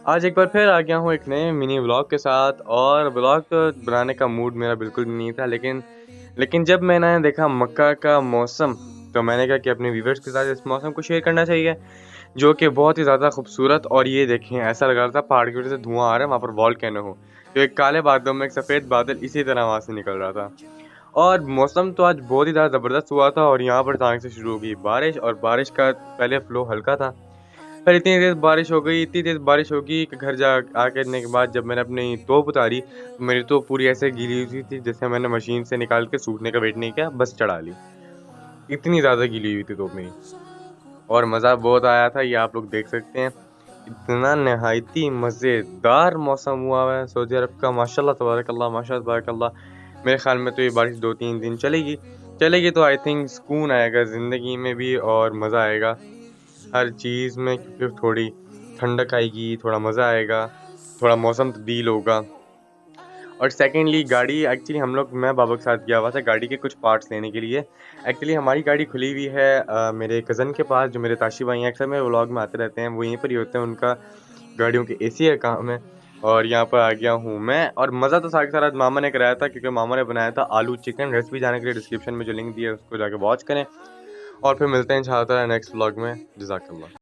आज एक बार फिर आ गया हूँ एक नए मिनी व्लॉग के साथ। और व्लॉग बनाने का मूड मेरा बिल्कुल भी नहीं था, लेकिन जब मैंने देखा मक्का का मौसम, तो मैंने कहा कि अपने व्यूवर्स के साथ इस मौसम को शेयर करना चाहिए, जो कि बहुत ही ज़्यादा खूबसूरत। और ये देखें, ऐसा लग रहा था पहाड़ की वजह से धुआं आ रहा है, वहाँ पर वॉल्केनो हो। तो एक काले बादलों में एक सफ़ेद बादल इसी तरह वहाँ से निकल रहा था। और मौसम तो आज बहुत ही ज़्यादा ज़बरदस्त हुआ था। और यहाँ पर अचानक से शुरू हो गई बारिश, और बारिश का पहले फ्लो हल्का था, फिर इतनी तेज़ बारिश हो गई कि घर जा आके करने के बाद जब मैंने अपनी तोप उतारी, तो मेरी तोप पूरी ऐसे गीली हुई थी जैसे मैंने मशीन से निकाल के सूखने का वेट नहीं किया, बस चढ़ा ली। इतनी ज़्यादा गीली हुई थी तोप मेरी। और मज़ा बहुत आया था, ये आप लोग देख सकते हैं। इतना नहायती मज़ेदार मौसम हुआ है सऊदी अरब का, माशाल्लाह तबारकल्लाह, माशाल्लाह तबारकल्लाह। मेरे ख़्याल में तो ये बारिश 2-3 दिन चलेगी। चलेगी तो आई थिंक सुकून आएगा ज़िंदगी में भी, और मज़ा आएगा हर चीज़ में, क्योंकि थोड़ी ठंडक आएगी, थोड़ा मज़ा आएगा, थोड़ा मौसम तब्दील होगा। और सेकंडली गाड़ी एक्चुअली हम लोग मैं बाबा के साथ गया हुआ था गाड़ी के कुछ पार्ट्स लेने के लिए। एक्चुअली हमारी गाड़ी खुली हुई है मेरे कज़न के पास, जो मेरे ताशी भाई हैं, अक्सर मेरे व्लॉग में आते रहते हैं, वो यहीं पर ही होते हैं, उनका गाड़ियों के एसी का काम है। और यहाँ पर आ गया हूँ मैं, और मज़ा तो सारा के सारा मामा ने कराया था, क्योंकि मामा ने बनाया था आलू चिकन। रेसिपी जानने के लिए डिस्क्रिप्शन में जो लिंक दिया है उसको जाके वॉच करें। और फिर मिलते हैं इंशाअल्लाह नेक्स्ट व्लॉग में। जज़ाकल्लाह।